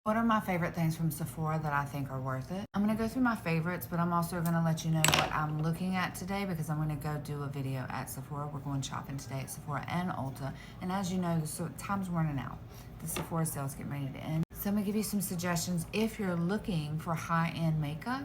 What are my favorite things from Sephora that I think are worth it? I'm going to go through my favorites, but I'm also going to let you know what I'm looking at today because I'm going to go do a video at Sephora. We're going shopping today at Sephora and Ulta. And as you know, the time's running out. The Sephora sale's getting ready to end. So I'm going to give you some suggestions if you're looking for high-end makeup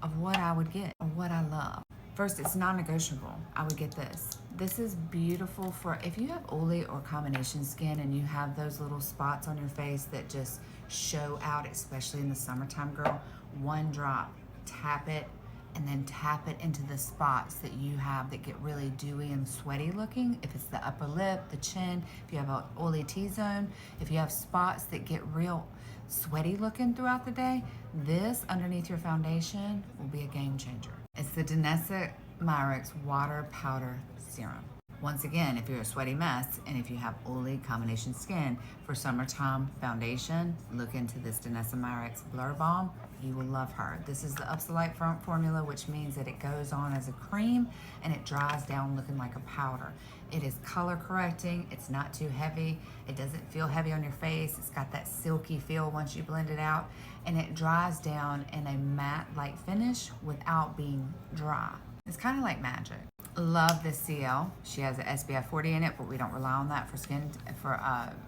of what I would get or what I love. First, it's non-negotiable. I would get this. This is beautiful for if you have oily or combination skin and you have those little spots on your face that just show out, especially in the summertime, girl. One drop, tap it, and then tap it into the spots that you have that get really dewy and sweaty looking. If it's the upper lip, the chin, if you have an oily T-zone, if you have spots that get real sweaty looking throughout the day, this underneath your foundation will be a game changer. It's the DanessaMyricksBeauty Water Powder Serum. Once again, if you're a sweaty mess and if you have oily combination skin for summertime foundation, look into this DanessaMyricksBeauty Blur Balm. You will love her. This is the Upsolite formula, which means that it goes on as a cream and it dries down looking like a powder. It is color correcting. It's not too heavy. It doesn't feel heavy on your face. It's got that silky feel once you blend it out, and it dries down in a matte-like finish without being dry. It's kind of like magic. Love this Ciele. She has an SPF 40 in it, but we don't rely on that for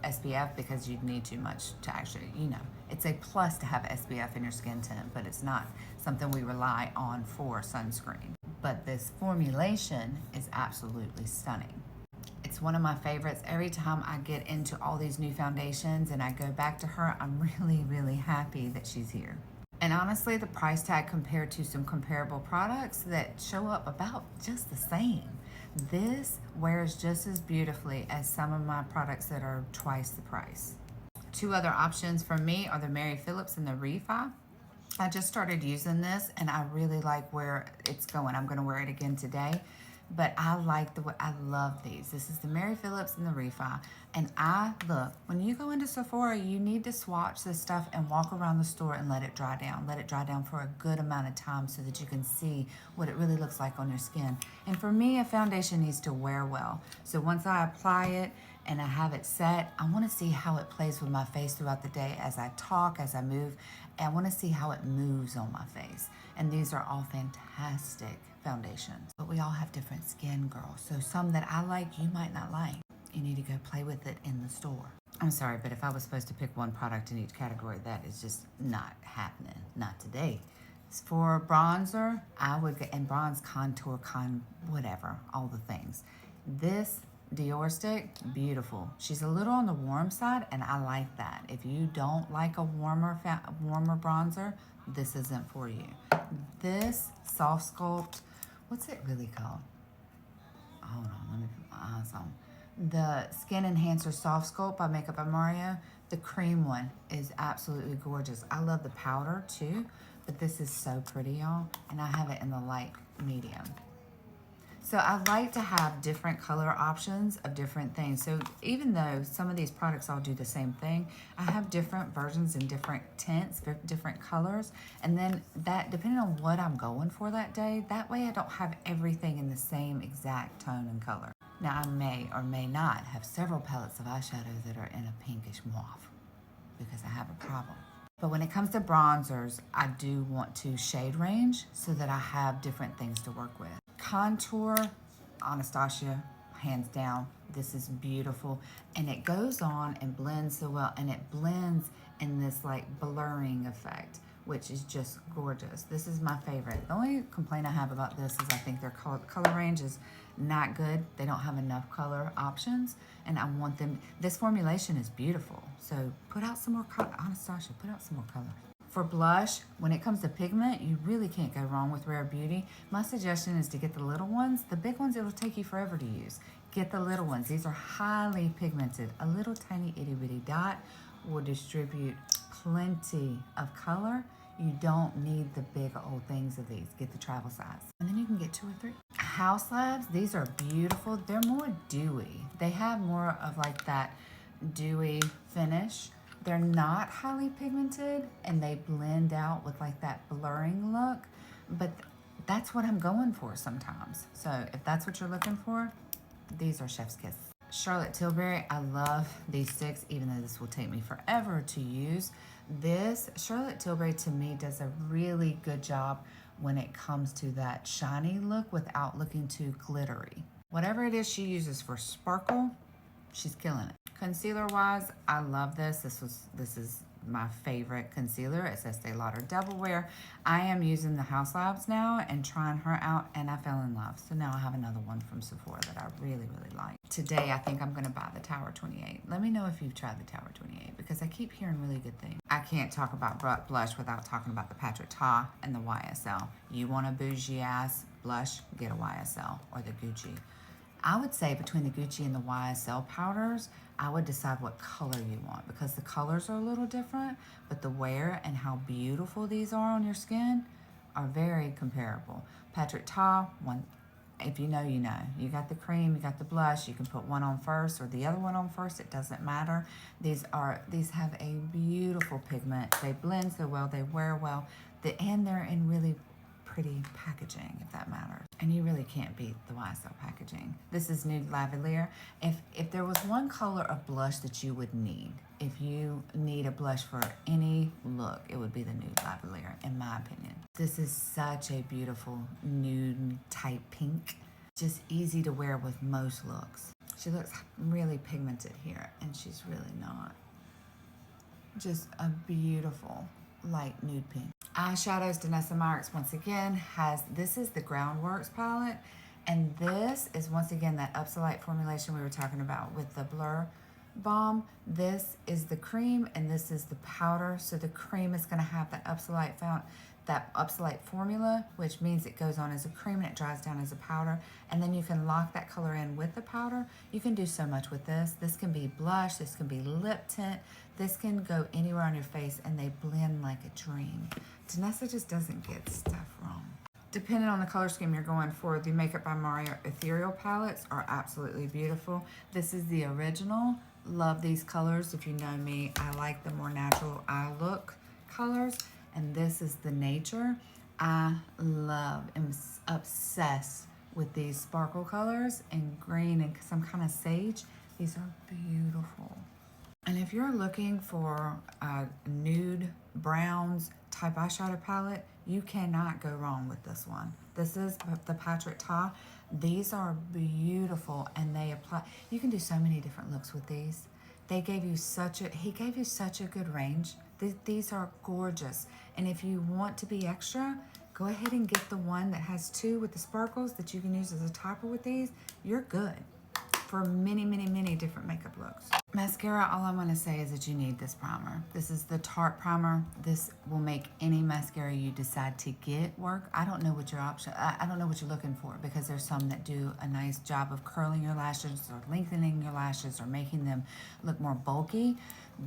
SPF because you'd need too much to actually, it's a plus to have SPF in your skin tint, but it's not something we rely on for sunscreen. But this formulation is absolutely stunning. It's one of my favorites. Every time I get into all these new foundations and I go back to her, I'm really, really happy that she's here. And honestly, the price tag compared to some comparable products that show up about just the same. This wears just as beautifully as some of my products that are twice the price. Two other options for me are the Mary Phillips and the REFY. I just started using this and I really like where it's going. I'm going to wear it again today. But I like I love these. This is the Mary Phillips and the REFY. And look, when you go into Sephora, you need to swatch this stuff and walk around the store and let it dry down. Let it dry down for a good amount of time so that you can see what it really looks like on your skin. And for me, a foundation needs to wear well. So once I apply it and I have it set, I want to see how it plays with my face throughout the day as I talk, as I move. And I want to see how it moves on my face. And these are all fantastic foundations. But we all have different skin, girls. So some that I like, you might not like. You need to go play with it in the store. I'm sorry, but if I was supposed to pick one product in each category, that is just not happening. Not today. For bronzer, I would get, and bronze, contour, whatever, all the things. This Dior stick, beautiful. She's a little on the warm side, and I like that. If you don't like a warmer bronzer, this isn't for you. This Soft Sculpt, what's it really called? Hold on, let me put my eyes on. The Skin Enhancer Soft Sculpt by Makeup by Mario. The cream one is absolutely gorgeous. I love the powder too, but this is so pretty, y'all. And I have it in the light medium. So I like to have different color options of different things. So even though some of these products all do the same thing, I have different versions in different tints, different colors. And then that, depending on what I'm going for that day, that way I don't have everything in the same exact tone and color. Now I may or may not have several palettes of eyeshadow that are in a pinkish mauve because I have a problem. But when it comes to bronzers, I do want to shade range so that I have different things to work with. Contour, Anastasia, hands down. This is beautiful. And it goes on and blends so well. And it blends in this like blurring effect, which is just gorgeous. This is my favorite. The only complaint I have about this is I think their color range is not good. They don't have enough color options. And I want them, this formulation is beautiful. So put out some more color. Anastasia, put out some more color. For blush, when it comes to pigment, you really can't go wrong with Rare Beauty. My suggestion is to get the little ones. The big ones, it'll take you forever to use. Get the little ones. These are highly pigmented. A little tiny itty bitty dot will distribute plenty of color. You don't need the big old things of these. Get the travel size. And then you can get 2 or 3. Haus Labs, these are beautiful. They're more dewy. They have more of like that dewy finish. They're not highly pigmented and they blend out with like that blurring look, but that's what I'm going for sometimes. So if that's what you're looking for, these are chef's kiss. Charlotte Tilbury, I love these sticks, even though this will take me forever to use. This Charlotte Tilbury to me does a really good job when it comes to that shiny look without looking too glittery. Whatever it is she uses for sparkle, she's killing it. Concealer wise, I love this. This is my favorite concealer. It's Estee Lauder Double Wear. I am using the Haus Labs now and trying her out, and I fell in love. So now I have another one from Sephora that I really, really like. Today, I think I'm gonna buy the Tower 28. Let me know if you've tried the Tower 28 because I keep hearing really good things. I can't talk about blush without talking about the Patrick Ta and the YSL. You want a bougie ass blush, get a YSL or the Gucci. I would say between the Gucci and the YSL powders, I would decide what color you want because the colors are a little different, but the wear and how beautiful these are on your skin are very comparable. Patrick Ta, one, if you know, you know. You got the cream, you got the blush, you can put one on first or the other one on first, it doesn't matter. These have a beautiful pigment. They blend so well, they wear well, and they're in really pretty packaging, if that matters. And you really can't beat the YSL packaging. This is Nude Lavalier. If there was one color of blush that you would need, if you need a blush for any look, it would be the Nude Lavalier, in my opinion. This is such a beautiful nude type pink. Just easy to wear with most looks. She looks really pigmented here, and she's really not. Just a beautiful light nude pink. Eyeshadows, DanessaMyricksBeauty once again this is the Groundworks palette, and this is once again that Upsolite formulation we were talking about with the Blur Balm. This is the cream and this is the powder. So the cream is going to have that Upsolite formula, which means it goes on as a cream and it dries down as a powder, and then you can lock that color in with the powder. You can do so much with this. This can be blush, this can be lip tint, this can go anywhere on your face, and they blend like a dream. Danessa just doesn't get stuff wrong. Depending on the color scheme you're going for, the Makeup by Mari Ethereal palettes are absolutely beautiful. This is the original. Love these colors. If you know me, I like the more natural eye look colors. And this is the Nature. I love, am obsessed with these sparkle colors and green and some kind of sage. These are beautiful. And if you're looking for a nude browns type eyeshadow palette, you cannot go wrong with this one. This is the Patrick Ta. These are beautiful, and they apply. You can do so many different looks with these. He gave you such a good range. These are gorgeous. And if you want to be extra, go ahead and get the one that has two with the sparkles that you can use as a topper with these. You're good for many, many, many different makeup looks. Mascara, all I'm gonna say is that you need this primer. This is the Tarte primer. This will make any mascara you decide to get work. I don't know what your option, I don't know what you're looking for, because there's some that do a nice job of curling your lashes or lengthening your lashes or making them look more bulky.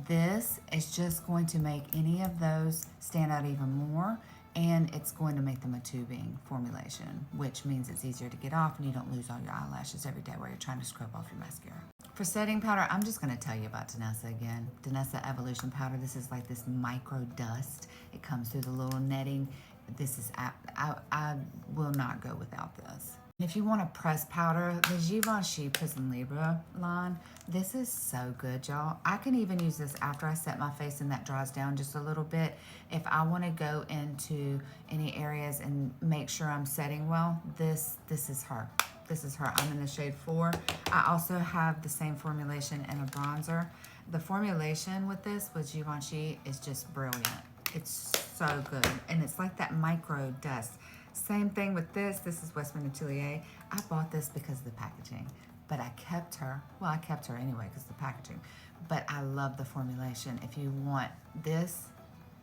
This is just going to make any of those stand out even more, and it's going to make them a tubing formulation, which means it's easier to get off and you don't lose all your eyelashes every day while you're trying to scrub off your mascara. For setting powder, I'm just going to tell you about Danessa again. Danessa Evolution Powder. This is like this micro dust. It comes through the little netting. This is, I will not go without this. If you want a pressed powder, the Givenchy Prisme Libre line, this is so good, y'all. I can even use this after I set my face and that dries down just a little bit. If I want to go into any areas and make sure I'm setting well, this is her. This is her. I'm in the shade 4. I also have the same formulation in a bronzer. The formulation with this with Givenchy is just brilliant. It's so good, and it's like that micro dust. Same thing with this. This is Westman and Tillier. I bought this because of the packaging, but I kept her. Well, I kept her anyway because of the packaging, but I love the formulation. If you want this,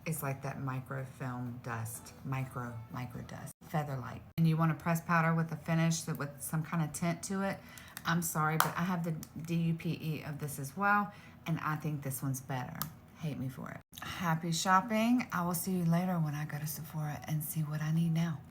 it's like that microfilm dust, micro dust, Featherlight. And you want a pressed powder with a finish with some kind of tint to it. I'm sorry, but I have the DUPE of this as well, and I think this one's better. Hate me for it. Happy shopping. I will see you later when I go to Sephora and see what I need now.